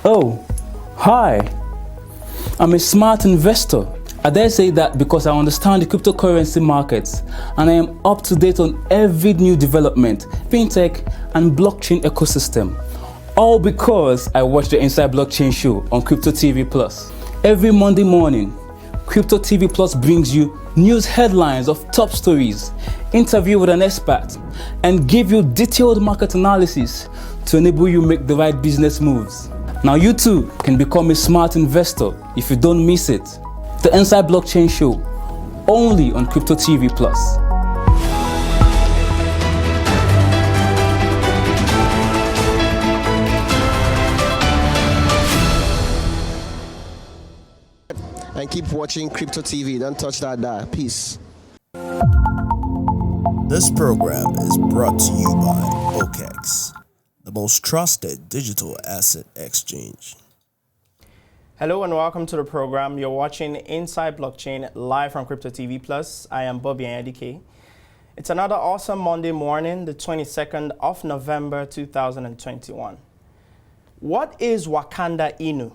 Oh, hi. I'm a smart investor. I dare say that because I understand the cryptocurrency markets and I am up to date on every new development, fintech and blockchain ecosystem. All because I watch the InsideBlockchain show on Cryptotvplus. Every Monday morning, Cryptotvplus brings you news headlines of top stories, interview with an expert, and give you detailed market analysis to enable you make the right business moves. Now you too can become a smart investor if you don't miss it. The InsideBlockchain show, only on Cryptotvplus. And keep watching Crypto TV. Don't touch that dial. Peace. This program is brought to you by OKEX, the most trusted digital asset exchange. Hello and welcome to the program. You're watching Inside Blockchain live from Cryptotvplus. I am Bobby Anyadike. It's another awesome Monday morning, the 22nd of November 2021. What is Wakanda Inu?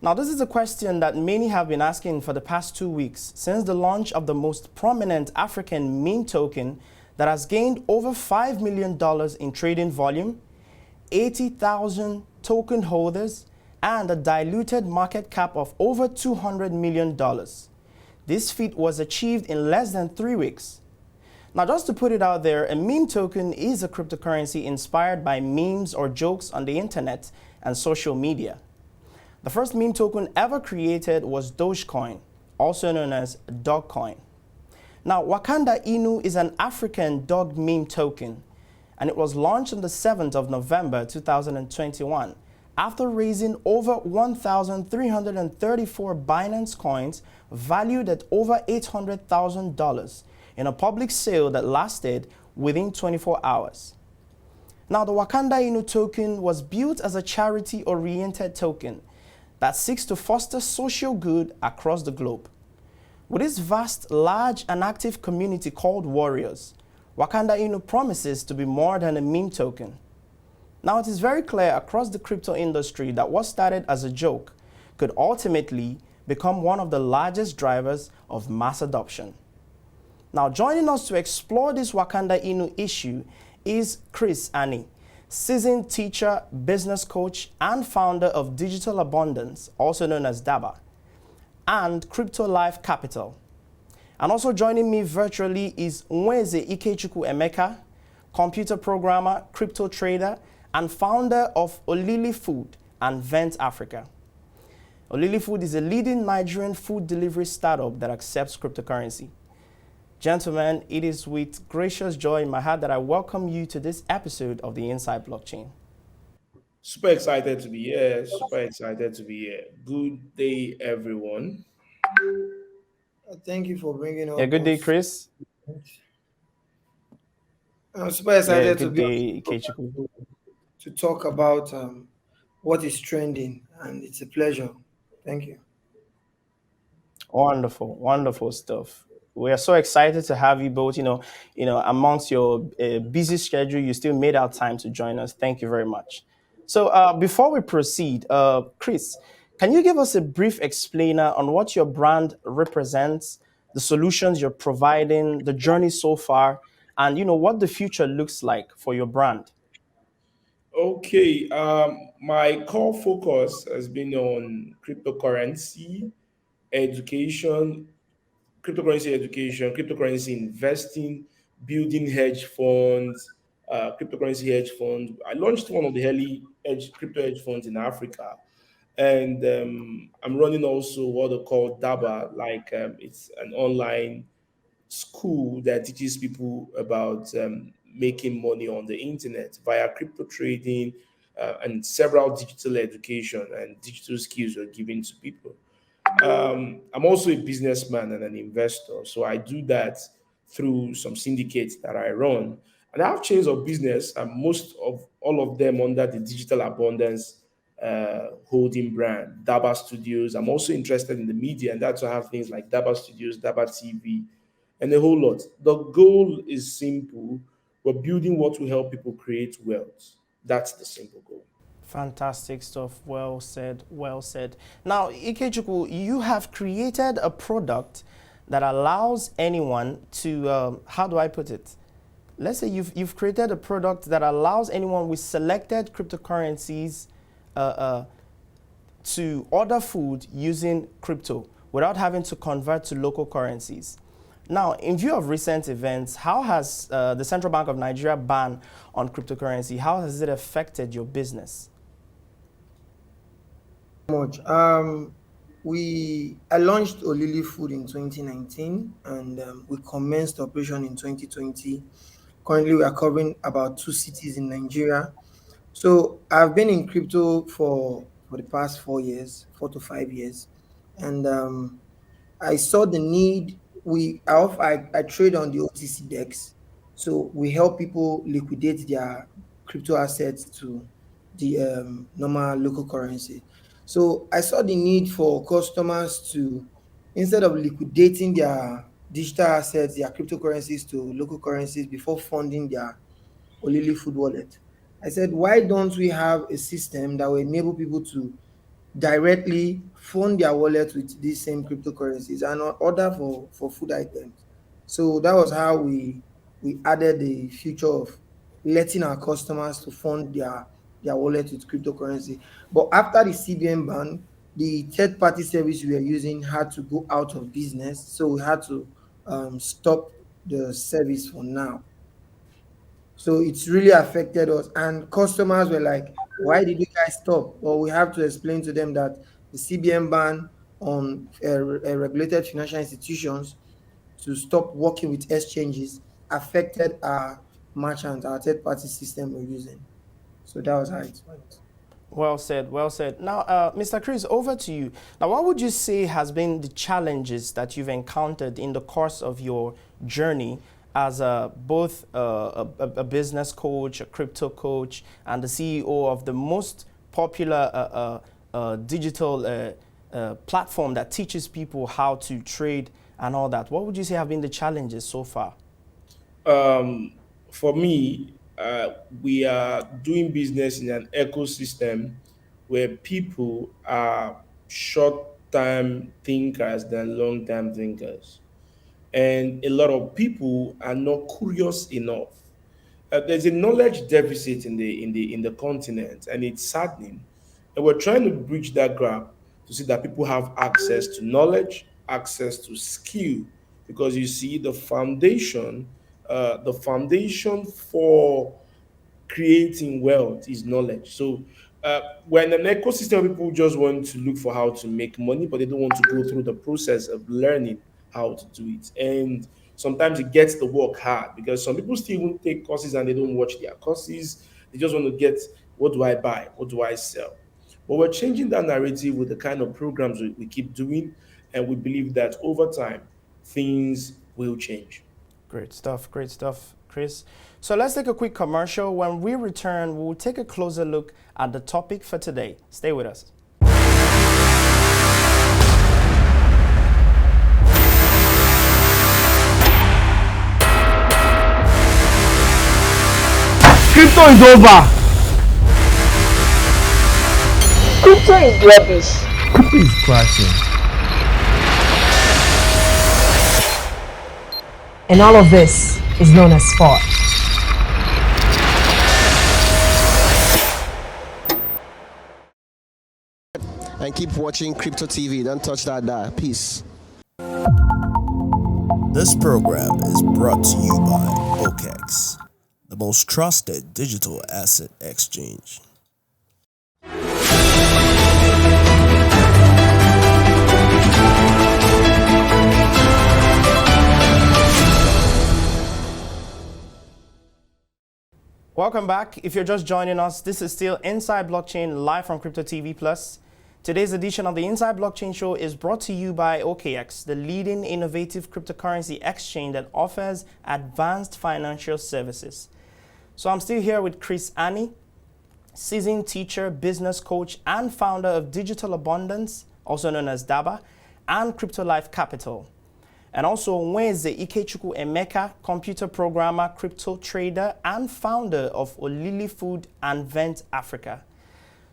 Now, this is a question that many have been asking for the past 2 weeks since the launch of the most prominent African meme token that has gained over $5 million in trading volume, 80,000 token holders, and a diluted market cap of over $200 million. This feat was achieved in less than 3 weeks. Now, just to put it out there, a meme token is a cryptocurrency inspired by memes or jokes on the internet and social media. The first meme token ever created was Dogecoin, also known as Dogcoin. Now, Wakanda Inu is an African dog meme token, and it was launched on the 7th of November 2021 after raising over 1,334 Binance coins valued at over $800,000 in a public sale that lasted within 24 hours. Now, the Wakanda Inu token was built as a charity-oriented token that seeks to foster social good across the globe. With its vast, large, and active community called warriors, Wakanda Inu promises to be more than a meme token. Now, it is very clear across the crypto industry that what started as a joke could ultimately become one of the largest drivers of mass adoption. Now, joining us to explore this Wakanda Inu issue is Chris Ani, seasoned teacher, business coach, and founder of Digital Abundance, also known as DABA, and CryptoLife Capital. And also joining me virtually is Nweze Ikechukwu Emeka, computer programmer, crypto trader, and founder of OliliFood and VentAfrica. OliliFood is a leading Nigerian food delivery startup that accepts cryptocurrency. Gentlemen, it is with gracious joy in my heart that I welcome you to this episode of the Inside Blockchain. Super excited to be here. Super excited to be here. Good day, everyone. Thank you for bringing up. Yeah, good day, Chris. I'm super excited good day, Ikechukwu. to talk about what is trending, and it's a pleasure. Thank you. Wonderful, wonderful stuff. We are so excited to have you both. Amongst your busy schedule, you still made out time to join us. Thank you very much. So before we proceed, Chris, can you give us a brief explainer on what your brand represents, the solutions you're providing, the journey so far, and what the future looks like for your brand? Okay, my core focus has been on cryptocurrency education, cryptocurrency investing, building hedge funds, cryptocurrency hedge funds. I launched one of the early crypto hedge funds in Africa, and I'm running also what are called DABA, like it's an online school that teaches people about making money on the internet via crypto trading and several digital education and digital skills are given to people. I'm also a businessman and an investor, so I do that through some syndicates that I run. And I have chains of business, and most of all of them under the Digital Abundance holding brand, DABA Studios. I'm also interested in the media, and that's why I have things like DABA Studios, DABA TV, and a whole lot. The goal is simple. We're building what will help people create wealth. That's the simple goal. Fantastic stuff. Well said. Well said. Now, Ikechukwu, you have created a product that allows anyone to, how do I put it? Let's say you've created a product that allows anyone with selected cryptocurrencies to order food using crypto without having to convert to local currencies. Now, in view of recent events, how has the Central Bank of Nigeria ban on cryptocurrency, how has it affected your business? Much. I launched OliliFood in 2019 and we commenced operation in 2020. Currently, we are covering about 2 cities in Nigeria. So I've been in crypto for the past 4 years, 4 to 5 years, and I saw the need. I trade on the OTC DEX, so we help people liquidate their crypto assets to the normal local currency. So I saw the need for customers to, instead of liquidating their digital assets, their cryptocurrencies to local currencies before funding their OliliFood wallet, I said, why don't we have a system that will enable people to directly fund their wallet with these same cryptocurrencies and order for food items? So that was how we added the feature of letting our customers to fund their wallet with cryptocurrency. But after the CBN ban, the third-party service we were using had to go out of business, so we had to stop the service for now. So it's really affected us. And customers were like, why did you guys stop? Well, we have to explain to them that the CBN ban on regulated financial institutions to stop working with exchanges affected our merchants, our third-party system we're using. So that was how it went. Well said, well said. Now, Mr. Chris, over to you. Now, what would you say has been the challenges that you've encountered in the course of your journey as both a business coach, a crypto coach, and the CEO of the most popular digital platform that teaches people how to trade and all that? What would you say have been the challenges so far? For me, we are doing business in an ecosystem where people are short-term thinkers than long-term thinkers. And a lot of people are not curious enough. There's a knowledge deficit in the continent, and it's saddening. And we're trying to bridge that gap to see that people have access to knowledge, access to skill, because you see the foundation for creating wealth is knowledge. So when an ecosystem, people just want to look for how to make money, but they don't want to go through the process of learning how to do it. And sometimes it gets the work hard because some people still won't take courses and they don't watch their courses. They just want to get, what do I buy? What do I sell? But we're changing that narrative with the kind of programs we keep doing. And we believe that over time, things will change. Great stuff, Chris. So let's take a quick commercial. When we return, we'll take a closer look at the topic for today. Stay with us. Crypto is over. Crypto is rubbish. Crypto is crashing. And all of this is known as sport. And keep watching Crypto TV. Don't touch that dial. Peace. This program is brought to you by OKEX, the most trusted digital asset exchange. Welcome back. If you're just joining us, this is still Inside Blockchain live from Cryptotvplus. Today's edition of the Inside Blockchain Show is brought to you by OKEX, the leading innovative cryptocurrency exchange that offers advanced financial services. So I'm still here with Chris Ani, seasoned teacher, business coach, and founder of Digital Abundance, also known as DABA, and CryptoLife Capital. And also Nweze Ikechukwu Emeka, computer programmer, crypto trader, and founder of OliliFood and VentAfrica.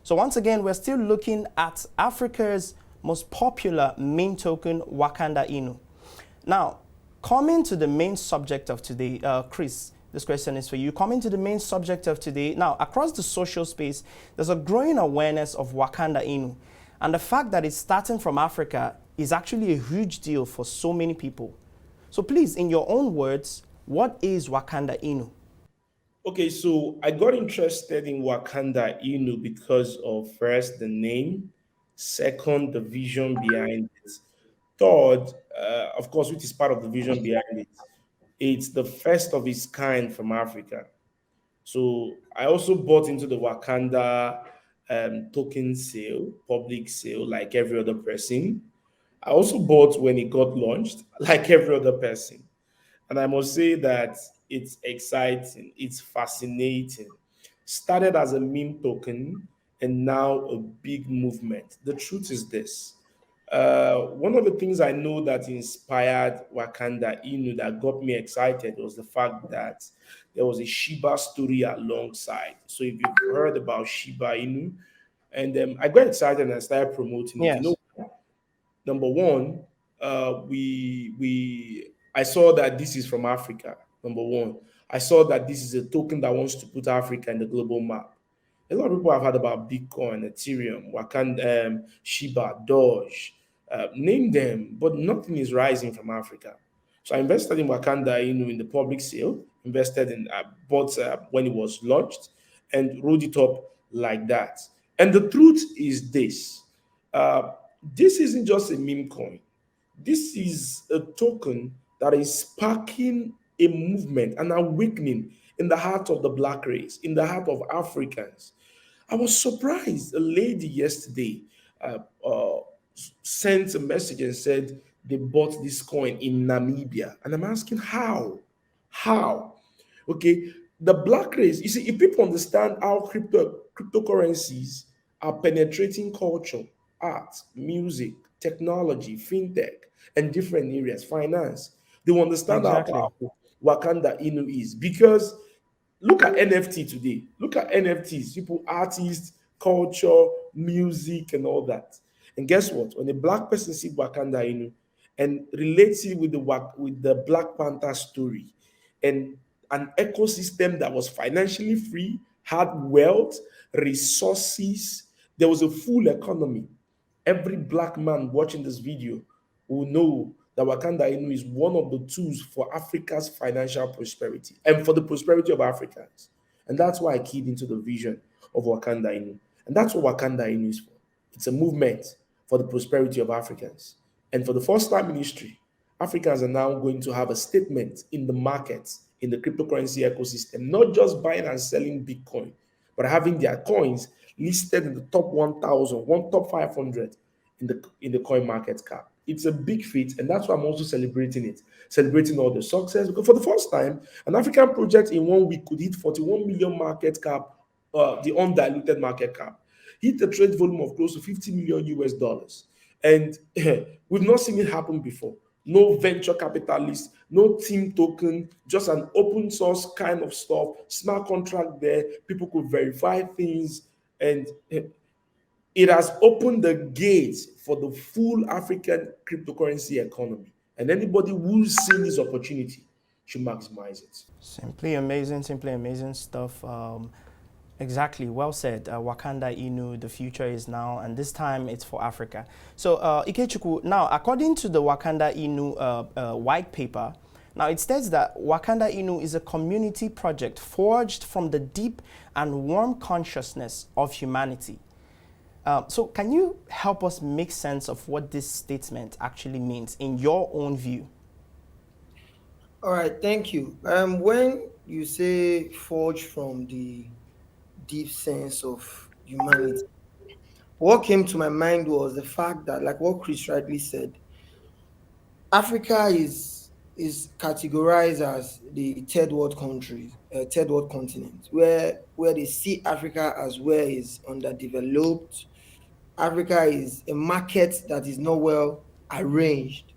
So once again, we're still looking at Africa's most popular meme token, Wakanda Inu. Now, coming to the main subject of today, Chris, this question is for you. Coming to the main subject of today, now, across the social space, there's a growing awareness of Wakanda Inu. And the fact that it's starting from Africa is actually a huge deal for so many people. So please, in your own words, what is Wakanda Inu? Okay, so I got interested in Wakanda Inu because of first the name, second the vision behind it, third, of course, which is part of the vision behind it, it's the first of its kind from Africa. So I also bought into the Wakanda token sale, public sale, like every other person. I also bought when it got launched, like every other person. And I must say that it's exciting, it's fascinating. Started as a meme token and now a big movement. The truth is this. One of the things I know that inspired Wakanda Inu that got me excited was the fact that there was a Shiba story alongside. So if you've heard about Shiba Inu, and I got excited and I started promoting it. You Yes. know, number one, we I saw that this is from Africa. Number one, I saw that this is a token that wants to put Africa in the global map. A lot of people have heard about Bitcoin, Ethereum, Wakanda, Shiba, Doge, name them, but nothing is rising from Africa. So I invested in Wakanda Inu in the public sale, invested in bought when it was launched, and rode it up like that. And the truth is this: uh, this isn't just a meme coin. This is a token that is sparking a movement, an awakening in the heart of the black race, in the heart of Africans. I was surprised. A lady yesterday uh, uh, sent a message and said they bought this coin in Namibia. And I'm asking how? How? Okay, the black race, you see, if people understand how cryptocurrencies are penetrating culture, art, music, technology, fintech, and different areas, finance, they will understand how Exactly. powerful Wakanda Inu is. Because look at NFT today. Look at NFTs, people, artists, culture, music, and all that. And guess what? When a black person sees Wakanda Inu and relates it with the Black Panther story, and an ecosystem that was financially free, had wealth, resources, there was a full economy. Every black man watching this video will know that Wakanda Inu is one of the tools for Africa's financial prosperity and for the prosperity of Africans. And that's why I keyed into the vision of Wakanda Inu. And that's what Wakanda Inu is for. It's a movement for the prosperity of Africans. And for the first time in history, Africans are now going to have a statement in the markets, in the cryptocurrency ecosystem, not just buying and selling Bitcoin, but having their coins listed in the top 1,000, top 500 in the coin market cap. It's a big feat, and that's why I'm also celebrating it, celebrating all the success. Because for the first time, an African project in 1 week could hit 41 million market cap, the undiluted market cap, hit a trade volume of close to 50 million US dollars. And we've not seen it happen before. No venture capitalist, no team token, just an open source kind of stuff, smart contract there. People could verify things, and it has opened the gates for the full African cryptocurrency economy. And anybody who's seen this opportunity should maximize it. Simply amazing stuff. Exactly, well said. Wakanda Inu, the future is now, and this time it's for Africa. So, Ikechukwu, now, according to the Wakanda Inu white paper, now it states that Wakanda Inu is a community project forged from the deep and warm consciousness of humanity. So can you help us make sense of what this statement actually means in your own view? All right, thank you. When you say forged from the deep sense of humanity, what came to my mind was the fact that, like what Chris rightly said, Africa is categorized as the third world countries, third world continent, where they see Africa as where is underdeveloped. Africa is a market that is not well arranged.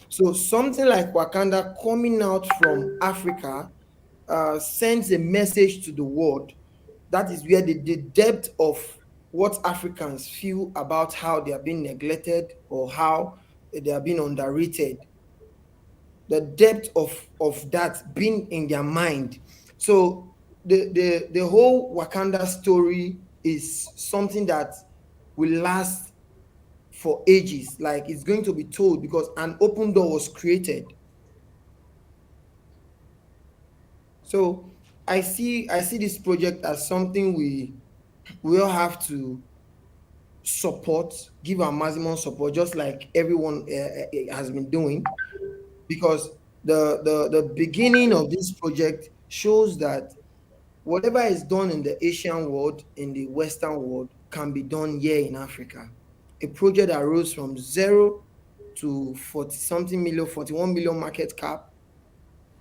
So something like Wakanda coming out from Africa sends a message to the world. That is where the depth of what Africans feel about how they are being neglected or how they are being underrated, the depth of that being in their mind. So the whole Wakanda story is something that will last for ages. Like it's going to be told because an open door was created. So I see this project as something we all have to support, give our maximum support, just like everyone has been doing, because the beginning of this project shows that whatever is done in the Asian world, in the Western world, can be done here in Africa. A project that rose from zero to 40 something million, 41 million market cap,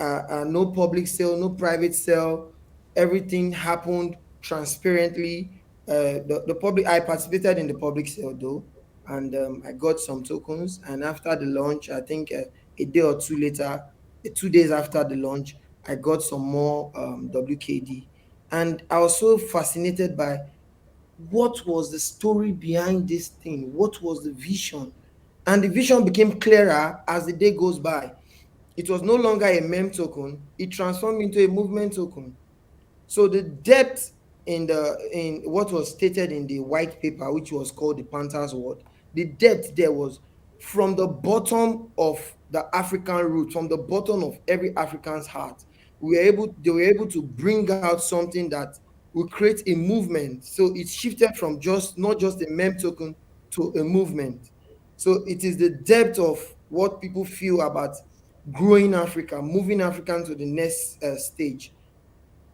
no public sale, no private sale. Everything happened transparently. The public, I participated in the public sale though, and I got some tokens. And after the launch, I think a day or two later, 2 days after the launch, I got some more WKD. And I was so fascinated by what was the story behind this thing, what was the vision, and the vision became clearer as the day goes by. It was no longer a meme token, it transformed into a movement token. So the depth in what was stated in the white paper, which was called the Panther's Word, the depth there was from the bottom of the African root, from the bottom of every African's heart. They were able to bring out something that will create a movement. So it shifted from just not just a meme token to a movement. So it is the depth of what people feel about growing Africa, moving Africa to the next stage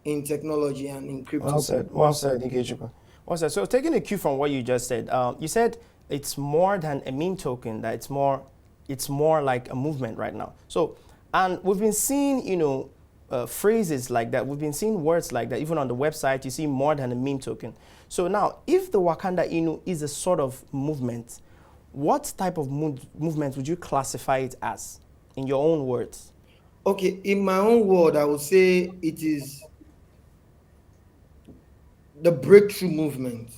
in technology and in crypto. Well said, Ikechukwu. Well said. So taking a cue from what you just said, you said it's more than a meme token. That it's more like a movement right now. So, and we've been seeing, phrases like that. We've been seeing words like that. Even on the website, you see more than a meme token. So now, if the Wakanda Inu is a sort of movement, what type of movement would you classify it as, in your own words? Okay, in my own word, I would say it is the breakthrough movement.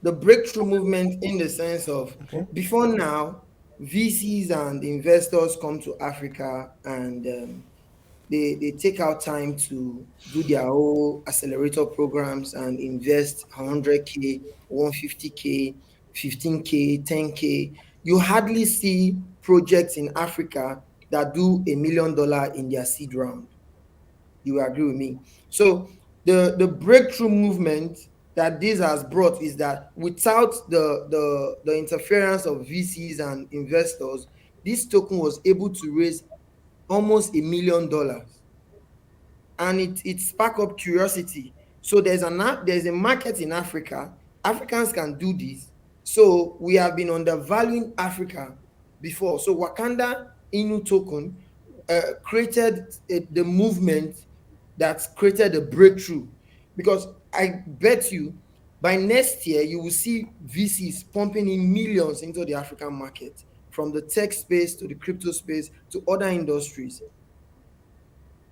The breakthrough movement in the sense of before now, VCs and investors come to Africa and they take out time to do their whole accelerator programs and invest 100K, 150K, 15K, 10K. You hardly see projects in Africa that do $1 million in their seed round. You agree with me? So the breakthrough movement that this has brought is that without the interference of VCs and investors, this token was able to raise almost $1 million, and it spark up curiosity. So there's a market in Africa. Africans can do this. So we have been undervaluing Africa before. So Wakanda Inu token created the movement that created a breakthrough, because I bet you by next year you will see VCs pumping in millions into the African market, from the tech space to the crypto space to other industries.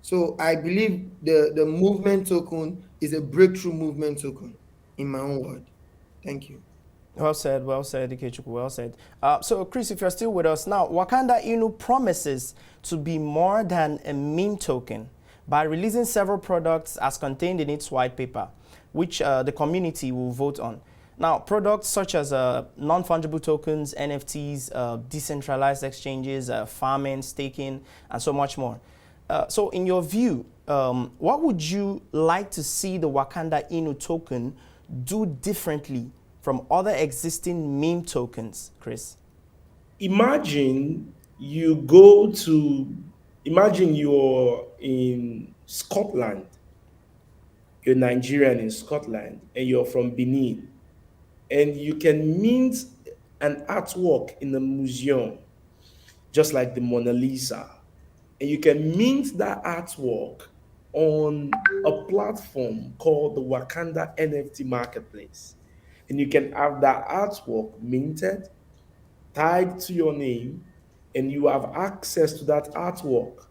So I believe the movement token is a breakthrough movement token, in my own word. Thank you. Well said, Ikechukwu, well said. So, Chris, if you're still with us now, Wakanda Inu promises to be more than a meme token by releasing several products as contained in its white paper, which the community will vote on. Now, products such as non-fungible tokens, NFTs, decentralized exchanges, farming, staking, and so much more. So, in your view, what would you like to see the Wakanda Inu token do differently from other existing meme tokens, Chris? Imagine you're in Scotland, you're Nigerian in Scotland, and you're from Benin, and you can mint an artwork in a museum, just like the Mona Lisa, and you can mint that artwork on a platform called the Wakanda NFT Marketplace. And you can have that artwork minted, tied to your name, and you have access to that artwork.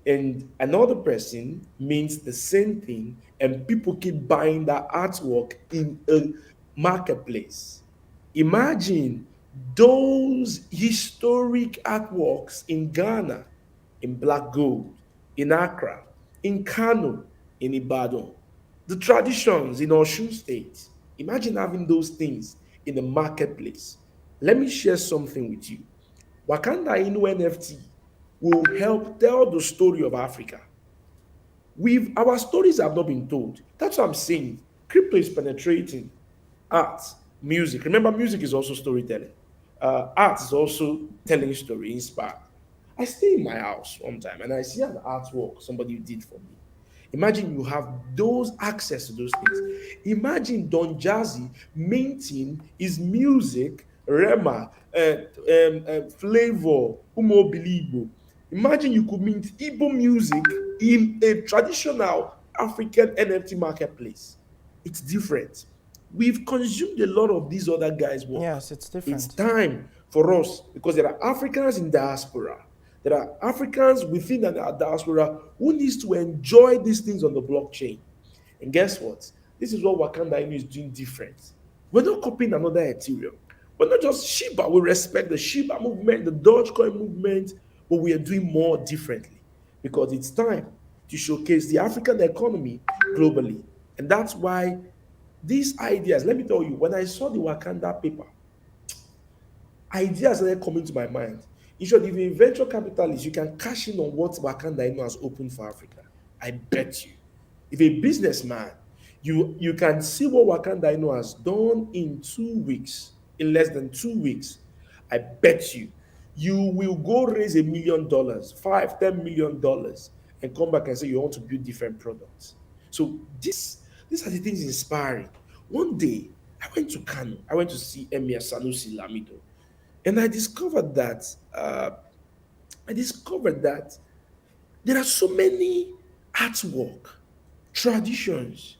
and another person means the same thing, and people keep buying that artwork in a marketplace. Imagine those historic artworks in Ghana, in Black Gold, in Accra, in Kano, in Ibadan, the traditions in Osun State. Imagine having those things in the marketplace. Let me share something with you. Wakanda Inu NFT will help tell the story of Africa. Our stories have not been told. That's what I'm saying. Crypto is penetrating art, music. Remember, music is also storytelling. Art is also telling story, inspired. I stay in my house one time and I see an artwork somebody did for me. Imagine you have those access to those things. Imagine Don Jazzy minting his music, Rema, Flavor, Umo Bilibo. Imagine you could mint Igbo music in a traditional African NFT marketplace. It's different. We've consumed a lot of these other guys' work. Yes, it's It's different. time for us, because there are Africans in diaspora. There are Africans within the diaspora who needs to enjoy these things on the blockchain. And guess what? This is what Wakanda Inu is doing different. We're not copying another Ethereum. We're not just Shiba. We respect the Shiba movement, the Dogecoin movement, but we are doing more differently because it's time to showcase the African economy globally. And that's why these ideas, let me tell you, when I saw the Wakanda paper, ideas started coming to my mind. In short, if you're a venture capitalist, you can cash in on what Wakanda Inu has opened for Africa. I bet you. If a businessman, you can see what Wakanda Inu has done in 2 weeks, in less than 2 weeks. I bet you, you will go raise $1 million, $5, $10 million, and come back and say you want to build different products. So these are the things inspiring. One day, I went to Kano. I went to see Emir Sanusi Lamido. And I discovered that there are so many artwork, traditions,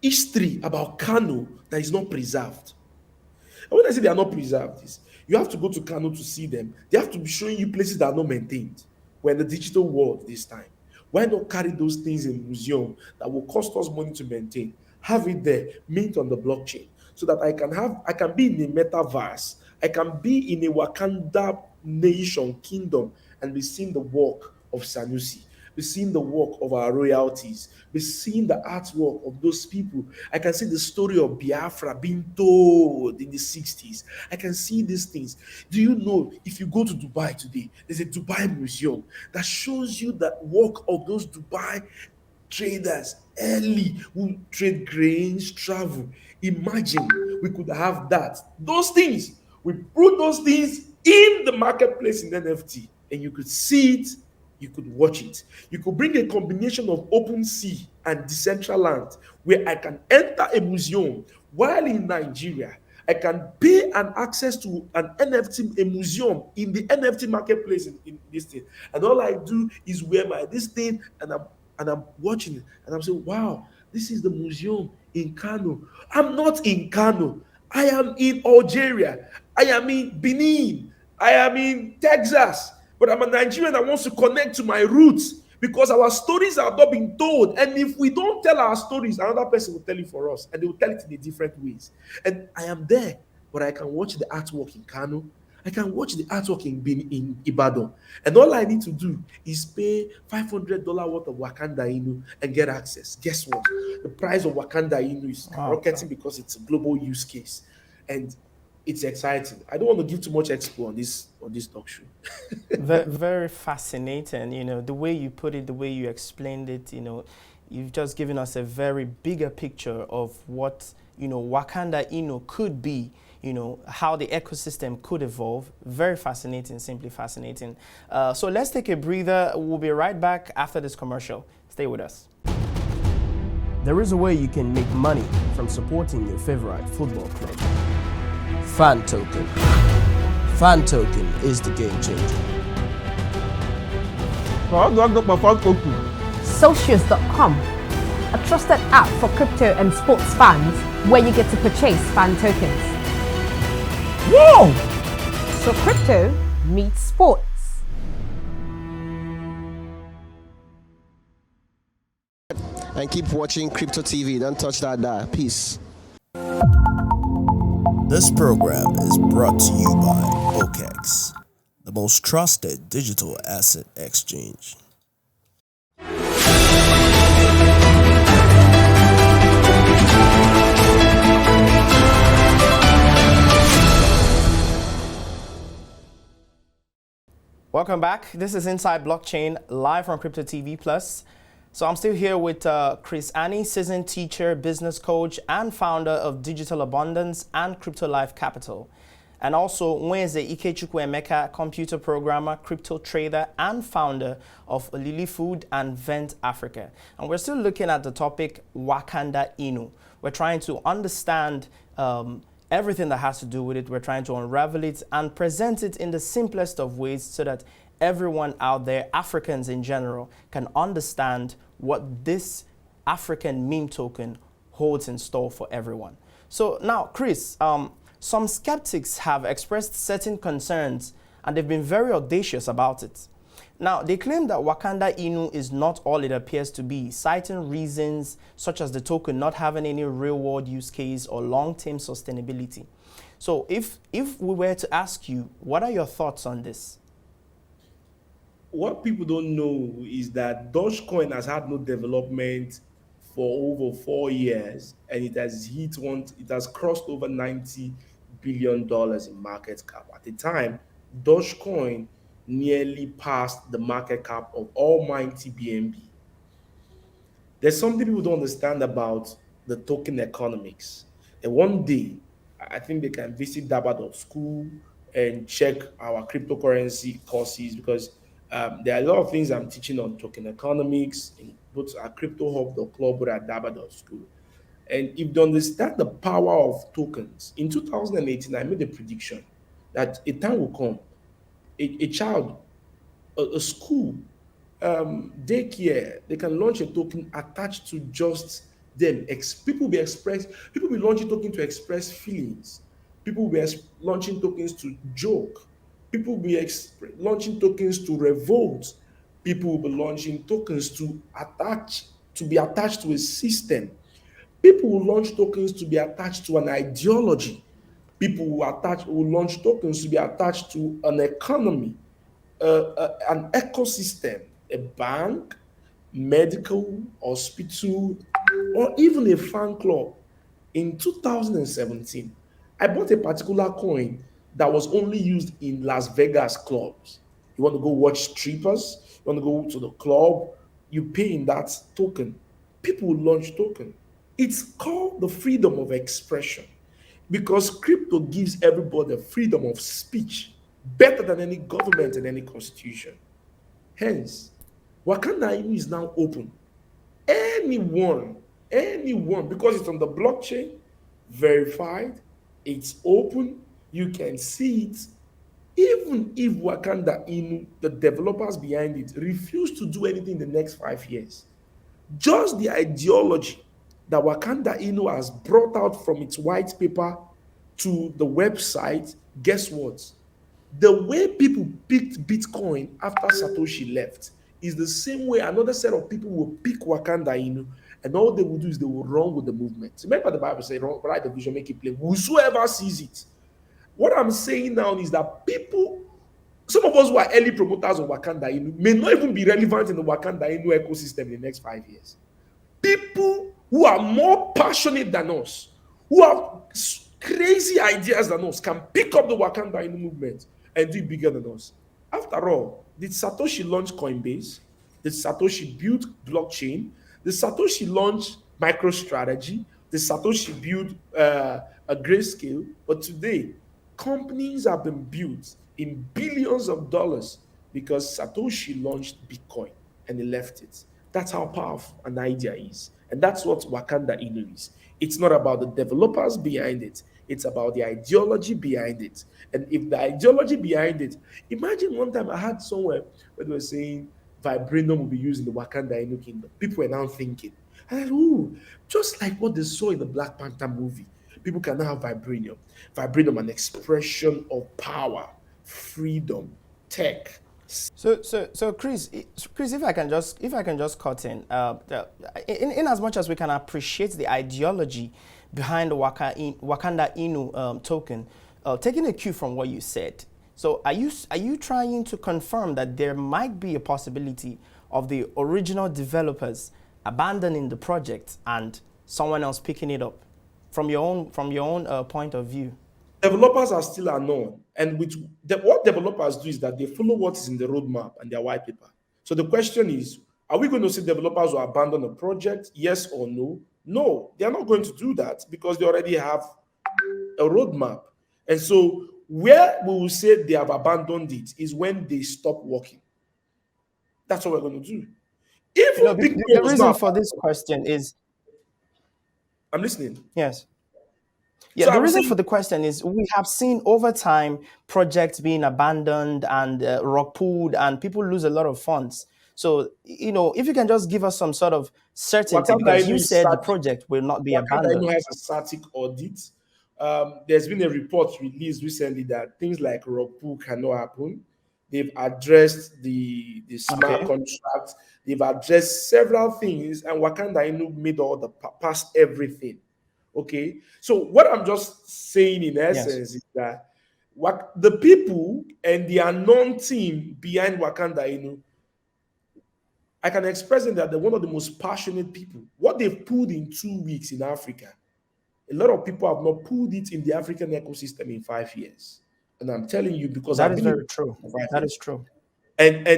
history about Kano that is not preserved. And when I say they are not preserved, you have to go to Kano to see them. They have to be showing you places that are not maintained. We're in the digital world this time. Why not carry those things in a museum that will cost us money to maintain? Have it there, mint on the blockchain, so that I can be in a metaverse. I can be in a Wakanda nation, kingdom, and be seeing the work of Sanusi, be seeing the work of our royalties, be seeing the artwork of those people. I can see the story of Biafra being told in the 60s. I can see these things. Do you know, if you go to Dubai today, there's a Dubai museum that shows you the work of those Dubai traders early who trade grains, travel. Imagine we could have that. Those things. We put those things in the marketplace in NFT, and you could see it, you could watch it. You could bring a combination of OpenSea and Decentraland, where I can enter a museum while in Nigeria. I can pay an access to an NFT, a museum in the NFT marketplace in this thing. And all I do is wear this thing, and I'm watching it, and I'm saying, wow, this is the museum in Kano. I'm not in Kano. I am in Algeria. I am in Benin. I am in Texas. But I'm a Nigerian that wants to connect to my roots because our stories have not been told. And if we don't tell our stories, another person will tell it for us, and they will tell it in a different ways. And I am there, but I can watch the artwork in Kano. I can watch the artwork in Ibadan. And all I need to do is pay $500 worth of Wakanda Inu and get access. Guess what? The price of Wakanda Inu is rocketing because it's a global use case. And it's exciting. I don't want to give too much expo on this talk show. Very fascinating. You know, the way you put it, the way you explained it, you know, you've just given us a very bigger picture of what, you know, Wakanda Inu could be, you know, how the ecosystem could evolve. Very fascinating, simply fascinating. So let's take a breather. We'll be right back after this commercial. Stay with us. There is a way you can make money from supporting your favorite football club. Fan Token. Fan Token is the game changer. Socius.com, a trusted app for crypto and sports fans where you get to purchase fan tokens. Whoa! So crypto meets sports. and keep watching Crypto TV. Don't touch that dial. Peace. This program is brought to you by OKEX, the most trusted digital asset exchange. Welcome back. This is InsideBlockchain, live from Cryptotvplus. So I'm still here with Chris Annie, seasoned teacher, business coach, and founder of Digital Abundance and CryptoLife Capital. And also Nweze Ikechukwu Emeka, computer programmer, crypto trader, and founder of OliliFood and VentAfrica. And we're still looking at the topic Wakanda Inu. We're trying to understand everything that has to do with it. We're trying to unravel it and present it in the simplest of ways so that everyone out there, Africans in general, can understand what this African meme token holds in store for everyone. So now, Chris, some skeptics have expressed certain concerns and they've been very audacious about it. Now, they claim that Wakanda Inu is not all it appears to be, citing reasons such as the token not having any real-world use case or long-term sustainability. So if we were to ask you, what are your thoughts on this? What people don't know is that Dogecoin has had no development for over 4 years, and it has crossed over $90 billion in market cap. At the time, Dogecoin nearly passed the market cap of almighty BNB. There's something people don't understand about the token economics. And one day, I think they can visit DABA.school and check our cryptocurrency courses, because there are a lot of things I'm teaching on token economics in both at CryptoHub.club or at DABA.school. And if you understand the power of tokens, in 2018, I made a prediction that a time will come, a child, a school, daycare, they can launch a token attached to just them. People will be launching tokens to express feelings. People will be launching tokens to joke. People will be launching tokens to revolt. People will be launching tokens to be attached to a system. People will launch tokens to be attached to an ideology. People will launch tokens to be attached to an economy, an ecosystem, a bank, medical, hospital, or even a fan club. In 2017, I bought a particular coin that was only used in Las Vegas clubs. You want to go watch strippers, you want to go to the club, you pay in that token. People will launch token. It's called the freedom of expression, because crypto gives everybody the freedom of speech better than any government and any constitution. Hence, Wakanda Inu is now open. Anyone, because it's on the blockchain, verified, it's open, you can see it. Even if Wakanda Inu, the developers behind it, refuse to do anything in the next 5 years, just the ideology that Wakanda Inu has brought out from its white paper to the website, guess what? The way people picked Bitcoin after Satoshi left is the same way another set of people will pick Wakanda Inu, and all they will do is they will run with the movement. Remember the Bible says, write the vision, make it plain. Whosoever sees it. What I'm saying now is that people, some of us who are early promoters of Wakanda Inu, may not even be relevant in the Wakanda Inu ecosystem in the next 5 years. People who are more passionate than us, who have crazy ideas than us, can pick up the Wakanda Inu movement and do it bigger than us. After all, did Satoshi launch Coinbase? Did Satoshi build blockchain? Did Satoshi launch MicroStrategy? Did Satoshi build a Grayscale? But today, companies have been built in billions of dollars because Satoshi launched Bitcoin and he left it. That's how powerful an idea is. And that's what Wakanda Inu is. It's not about the developers behind it. It's about the ideology behind it. And if the ideology behind it, imagine one time I had somewhere where they were saying Vibranium will be used in the Wakanda Inu kingdom. People were now thinking, just like what they saw in the Black Panther movie. People can now have Vibranium. Vibranium, an expression of power, freedom, tech. So, Chris, if I can just cut in, in as much as we can appreciate the ideology behind the Wakanda Inu token, taking a cue from what you said. So, are you trying to confirm that there might be a possibility of the original developers abandoning the project and someone else picking it up, from your own point of view? Developers are still unknown, and what developers do is that they follow what is in the roadmap and their white paper. So the question is, are we going to see developers who abandon a project? Yes or no? No, they are not going to do that because they already have a roadmap. And so where we will say they have abandoned it is when they stop working. That's what we're going to do. If the reason for this question is, I'm listening. Yes. Yeah, So the reason for the question is we have seen over time projects being abandoned and RugPulled, and people lose a lot of funds. So, if you can just give us some sort of certainty, because you said the project will not be abandoned. Wakanda Inu has a static audit. There's been a report released recently that things like RugPull cannot happen. They've addressed the smart contract. They've addressed several things, and Wakanda Inu made all the past everything. Okay, so what I'm just saying in essence is that the people and the unknown team behind Wakanda Inu, I can express it that they're one of the most passionate people. What they've pulled in 2 weeks in Africa, a lot of people have not pulled it in the African ecosystem in 5 years. And I'm telling you, because that is very true. That is true. And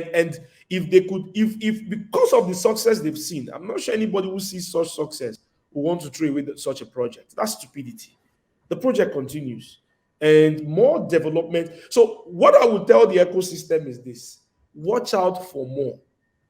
if they could, if because of the success they've seen, I'm not sure anybody who sees such success who want to throw away such a project. That's stupidity. The project continues and more development. So what I would tell the ecosystem is this: watch out for more.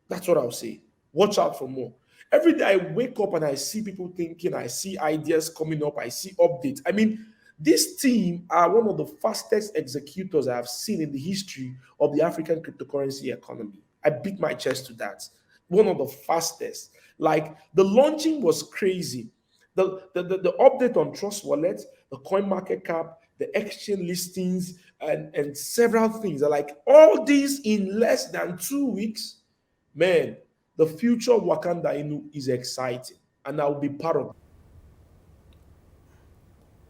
That's what I'll say. Watch out for more. Every day I wake up and I see people thinking, I see ideas coming up, I see updates. I mean, this team are one of the fastest executors I have seen in the history of the African cryptocurrency economy. I beat my chest to that. One of the fastest. Like, the launching was crazy. The update on Trust Wallet, the coin market cap, the exchange listings, and several things. Like, all these in less than 2 weeks. Man, the future of Wakanda Inu is exciting, and I'll be part of it.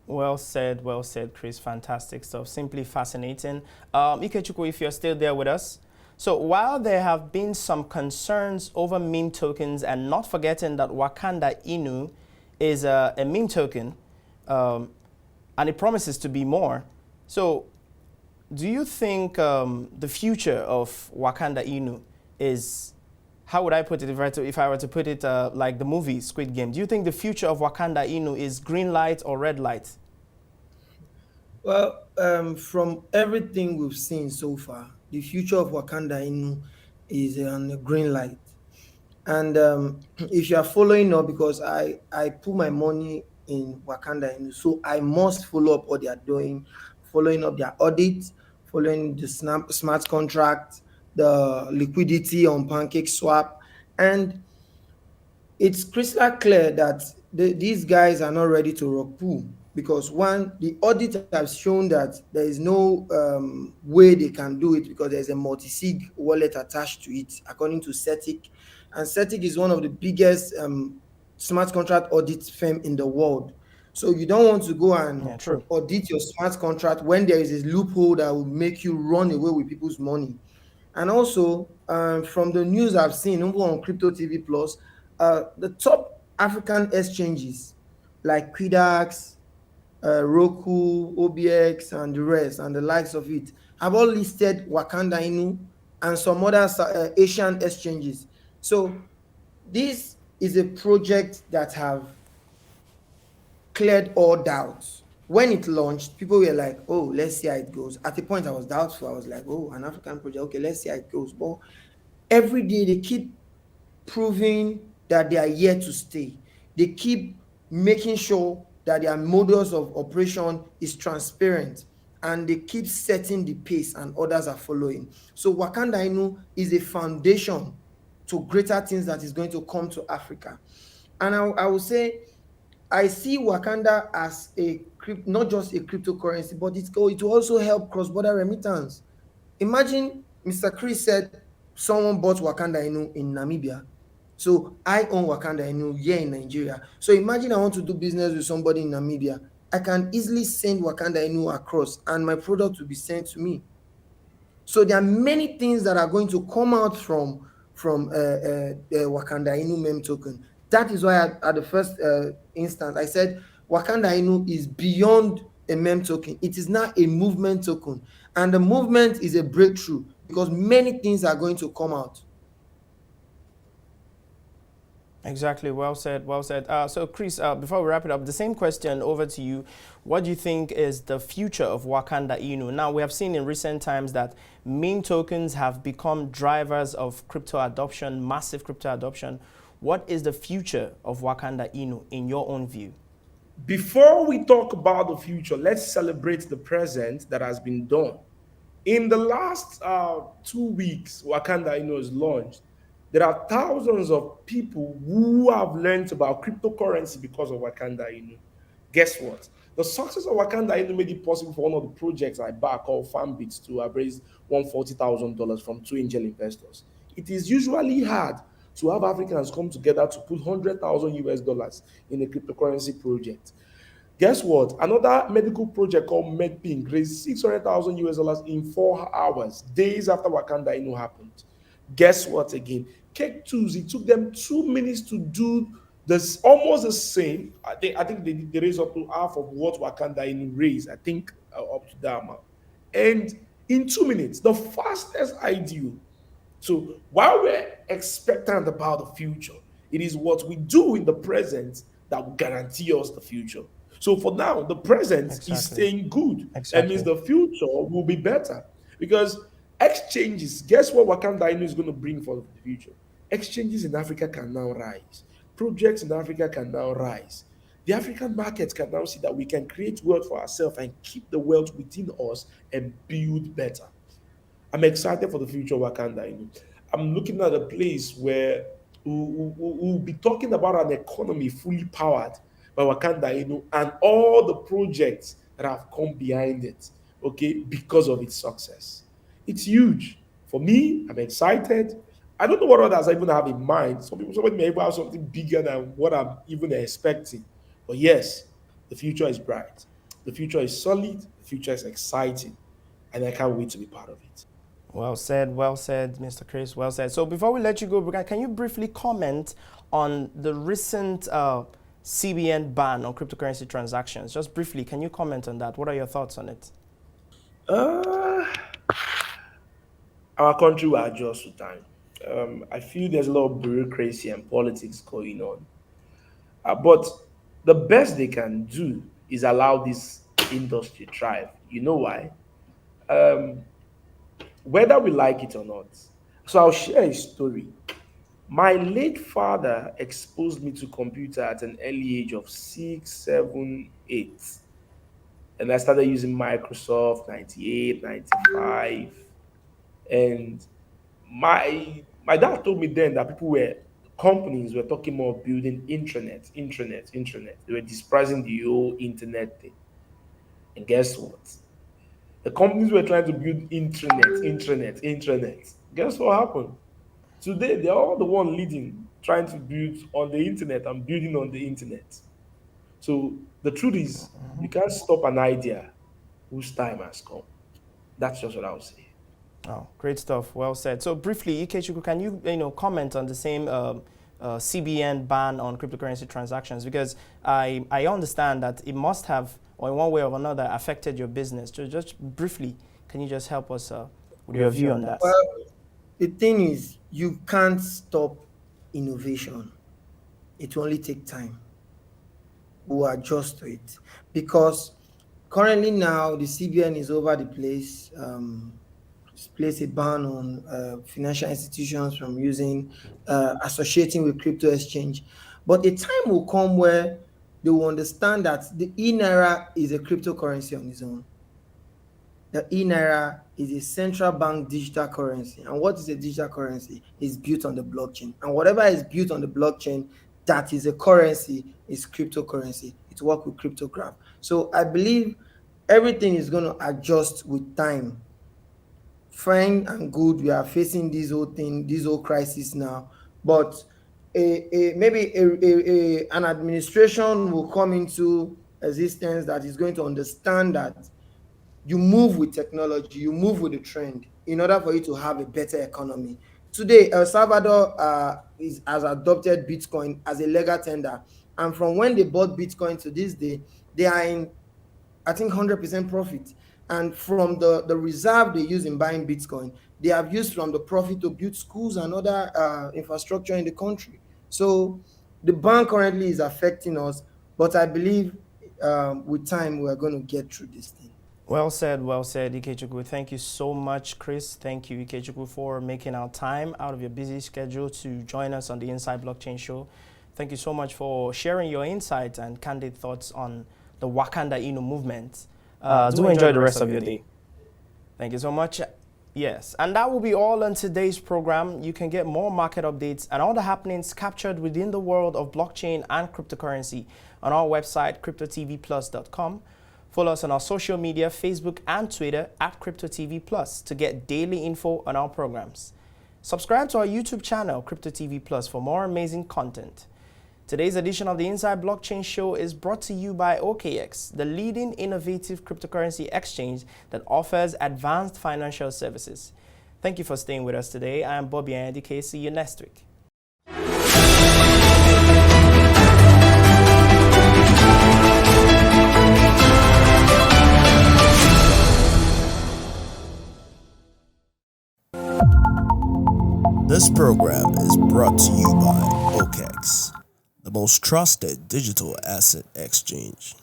Well said, Chris. Fantastic stuff. Simply fascinating. Ikechukwu, if you're still there with us. So while there have been some concerns over meme tokens, and not forgetting that Wakanda Inu is a meme token, and it promises to be more. So do you think the future of Wakanda Inu is, how would I put it if I were to put it like the movie Squid Game? Do you think the future of Wakanda Inu is green light or red light? Well, from everything we've seen so far, the future of Wakanda Inu is on the green light. And if you are following up, because I put my money in Wakanda Inu, so I must follow up what they are doing, following up their audit, following the smart contract, the liquidity on Pancake Swap, and it's crystal clear that these guys are not ready to RugPull, because one, the audit has shown that there is no way they can do it because there's a multi-sig wallet attached to it, according to CETIC. And CETIC is one of the biggest smart contract audit firm in the world. So you don't want to go and audit your smart contract when there is a loophole that will make you run away with people's money. And also, from the news I've seen over on Cryptotvplus, the top African exchanges like Quidax, Roku, OBX, and the rest, and the likes of it, have all listed Wakanda Inu and some other Asian exchanges. So this is a project that have cleared all doubts. When it launched, people were like, oh, let's see how it goes. At the point I was doubtful. I was like, oh, an African project. Okay, let's see how it goes. But every day they keep proving that they are here to stay. They keep making sure that their models of operation is transparent, and they keep setting the pace and others are following. So Wakanda Inu is a foundation to greater things that is going to come to Africa. And I would say, I see Wakanda as not just a cryptocurrency, but it will also help cross-border remittance. Imagine Mr. Chris said someone bought Wakanda Inu in Namibia. So I own Wakanda Inu here in Nigeria. So imagine I want to do business with somebody in Namibia. I can easily send Wakanda Inu across and my product will be sent to me. So there are many things that are going to come out from Wakanda Inu meme token. That is why at the first instance I said Wakanda Inu is beyond a meme token. It is now a movement token, and the movement is a breakthrough because many things are going to come out. Exactly. Well said. Well said. So, Chris, before we wrap it up, the same question over to you. What do you think is the future of Wakanda Inu? Now, we have seen in recent times that meme tokens have become drivers of crypto adoption, massive crypto adoption. What is the future of Wakanda Inu in your own view? Before we talk about the future, let's celebrate the present that has been done. In the last 2 weeks, Wakanda Inu is launched. There are thousands of people who have learned about cryptocurrency because of Wakanda Inu. Guess what? The success of Wakanda Inu made it possible for one of the projects I back called Farmbits to have raised $140,000 from two angel investors. It is usually hard to have Africans come together to put 100,000 US dollars in a cryptocurrency project. Guess what? Another medical project called MedPing raised 600,000 US dollars in 4 hours, days after Wakanda Inu happened. Guess what again? Cake Tools, it took them 2 minutes to do this, almost the same. I think they raised up to half of what Wakanda Inu raised. I think up to that amount. And in 2 minutes, the fastest I do. So while we're expectant about the future, it is what we do in the present that will guarantee us the future. So for now, the present is staying good. That means the future will be better. Because exchanges, guess what Wakanda Inu is going to bring for the future? Exchanges in Africa can now rise. Projects in Africa can now rise. The African markets can now see that we can create wealth for ourselves and keep the wealth within us and build better. I'm excited for the future of Wakanda Inu. I'm looking at a place where we'll be talking about an economy fully powered by Wakanda Inu and all the projects that have come behind it, okay, because of its success. It's huge. For me, I'm excited. I don't know what others I even have in mind. Somebody may even have something bigger than what I'm even expecting. But yes, the future is bright. The future is solid. The future is exciting. And I can't wait to be part of it. Well said, Mr. Chris, well said. So before we let you go, can you briefly comment on the recent CBN ban on cryptocurrency transactions? Just briefly, can you comment on that? What are your thoughts on it? Our country will adjust to time. I feel there's a lot of bureaucracy and politics going on. But the best they can do is allow this industry thrive. You know why? Whether we like it or not. So I'll share a story. My late father exposed me to computer at an early age of 6, 7, 8. And I started using Microsoft 98, 95. And my dad told me then that companies were talking more of building intranet. They were despising the whole internet thing. And guess what? The companies were trying to build intranet. Guess what happened? Today, they're all the one leading, trying to build on the internet and building on the internet. So the truth is, you can't stop an idea whose time has come. That's just what I would say. Oh, great stuff. Well said. So briefly, Ikechukwu, can you comment on the same CBN ban on cryptocurrency transactions? Because I understand that it must have, or in one way or another, affected your business. So just briefly, can you just help us with your view on that? Well, the thing is, you can't stop innovation. It will only take time. We'll adjust to it. Because currently now, the CBN is over the place. Place a ban on financial institutions from associating with crypto exchange. But a time will come where they will understand that the eNaira is a cryptocurrency on its own. The eNaira is a central bank digital currency. And what is a digital currency? It's built on the blockchain. And whatever is built on the blockchain that is a currency is cryptocurrency. It works with cryptograph. So I believe everything is going to adjust with time. fine and good. We are facing this whole thing, this whole crisis now, but maybe an administration will come into existence that is going to understand that you move with technology, you move with the trend in order for you to have a better economy. Today, El Salvador has adopted Bitcoin as a legal tender. And from when they bought Bitcoin to this day, they are in, I think, 100% profit. And from the reserve they use in buying Bitcoin, they have used from the profit to build schools and other infrastructure in the country. So the ban currently is affecting us, but I believe with time we are going to get through this thing. Well said, Ikechukwu. Thank you so much, Chris. Thank you, Ikechukwu, for making our time out of your busy schedule to join us on the Inside Blockchain show. Thank you so much for sharing your insights and candid thoughts on the Wakanda Inu movement. Do enjoy the rest of your day. Thank you so much. Yes, and that will be all on today's program. You can get more market updates and all the happenings captured within the world of blockchain and cryptocurrency on our website, CryptoTVPlus.com. Follow us on our social media, Facebook and Twitter at CryptoTVPlus to get daily info on our programs. Subscribe to our YouTube channel, CryptoTVPlus, for more amazing content. Today's edition of the Inside Blockchain show is brought to you by OKX, the leading innovative cryptocurrency exchange that offers advanced financial services. Thank you for staying with us today. I am Bobby Andike. See you next week. This program is brought to you by OKX, the most trusted digital asset exchange.